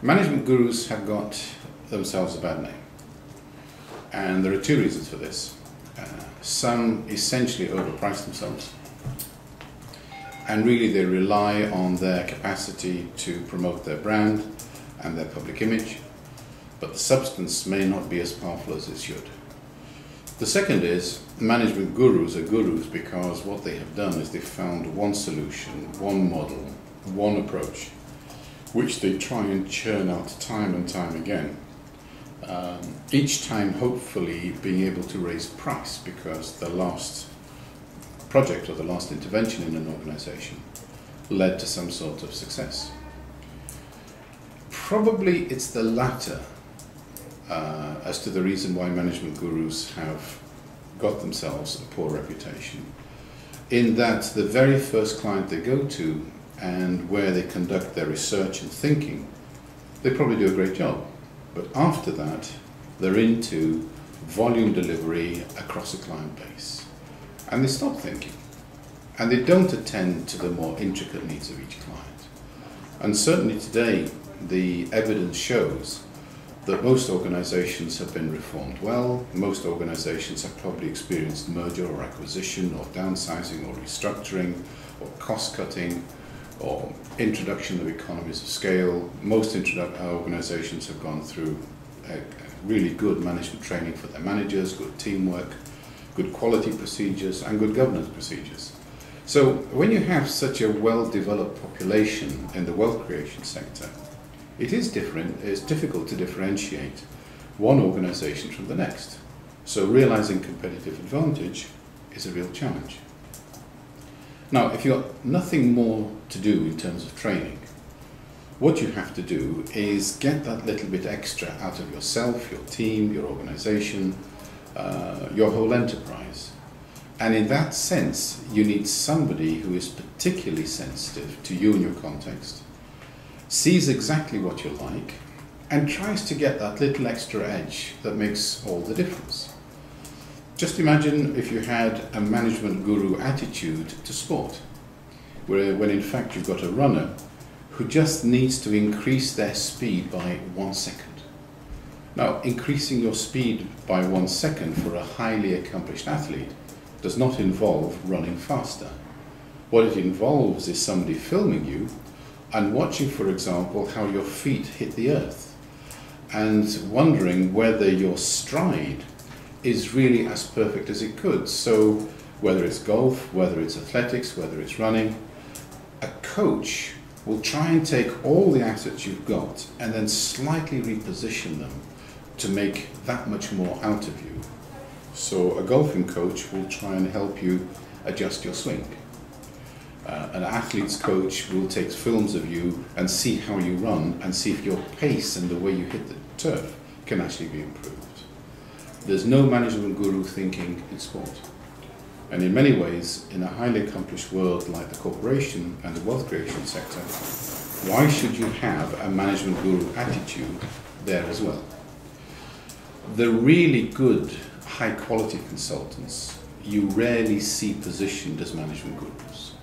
Management gurus have got themselves a bad name, and there are two reasons for this. Some essentially overprice themselves, and really they rely on their capacity to promote their brand and their public image, but the substance may not be as powerful as it should. The second is, management gurus are gurus because what they have done is they've found one solution, one model, one approach, which they try and churn out time and time again. Each time hopefully being able to raise price because the last project or the last intervention in an organization led to some sort of success. Probably it's the latter as to the reason why management gurus have got themselves a poor reputation, in that the very first client they go to and where they conduct their research and thinking, they probably do a great job. But after that, they're into volume delivery across a client base. And they stop thinking. And they don't attend to the more intricate needs of each client. And certainly today, the evidence shows that most organizations have been reformed well. Most organizations have probably experienced merger or acquisition or downsizing or restructuring or cost cutting or introduction of economies of scale. Most organizations have gone through really good management training for their managers, good teamwork, good quality procedures, and good governance procedures. So when you have such a well-developed population in the wealth creation sector, it's difficult to differentiate one organization from the next. So realizing competitive advantage is a real challenge. Now, if you've got nothing more to do in terms of training, what you have to do is get that little bit extra out of yourself, your team, your organization, your whole enterprise. And in that sense, you need somebody who is particularly sensitive to you and your context, sees exactly what you like, and tries to get that little extra edge that makes all the difference. Just imagine if you had a management guru attitude to sport, when in fact you've got a runner who just needs to increase their speed by 1 second. Now, increasing your speed by 1 second for a highly accomplished athlete does not involve running faster. What it involves is somebody filming you and watching, for example, how your feet hit the earth, and wondering whether your stride is really as perfect as it could. So whether it's golf, whether it's athletics, whether it's running, a coach will try and take all the assets you've got and then slightly reposition them to make that much more out of you. So a golfing coach will try and help you adjust your swing. An athlete's coach will take films of you and see how you run and see if your pace and the way you hit the turf can actually be improved. There's no management guru thinking in sport. And in many ways, in a highly accomplished world like the corporation and the wealth creation sector, why should you have a management guru attitude there as well? The really good, high quality consultants you rarely see positioned as management gurus.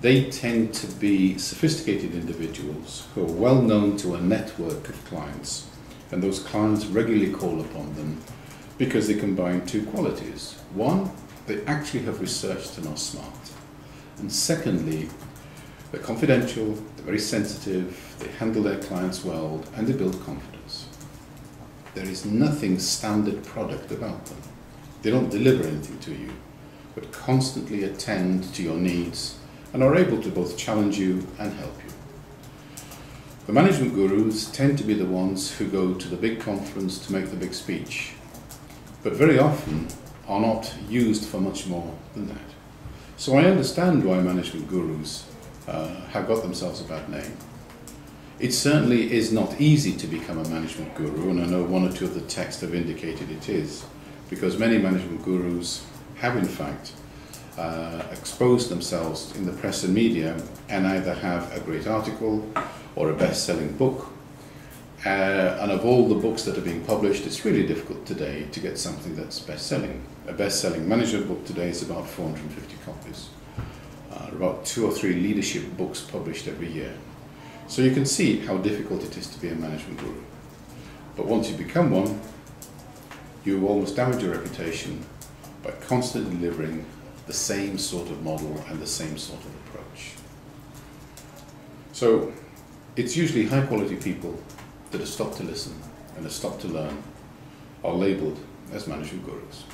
They tend to be sophisticated individuals who are well known to a network of clients, and those clients regularly call upon them because they combine two qualities. One, they actually have researched and are smart. And secondly, they're confidential, they're very sensitive, they handle their clients well, and they build confidence. There is nothing standard product about them. They don't deliver anything to you, but constantly attend to your needs and are able to both challenge you and help you. The management gurus tend to be the ones who go to the big conference to make the big speech, but very often are not used for much more than that. So I understand why management gurus have got themselves a bad name. It certainly is not easy to become a management guru, and I know one or two of the texts have indicated it is, because many management gurus have in fact exposed themselves in the press and media and either have a great article or a best-selling book. And of all the books that are being published, it's really difficult today to get something that's best-selling. A best-selling management book today is about 450 copies. About 2 or 3 leadership books published every year. So you can see how difficult it is to be a management guru. But once you become one, you almost damage your reputation by constantly delivering the same sort of model and the same sort of approach. So it's usually high quality people that have stopped to listen and have stopped to learn are labelled as management gurus.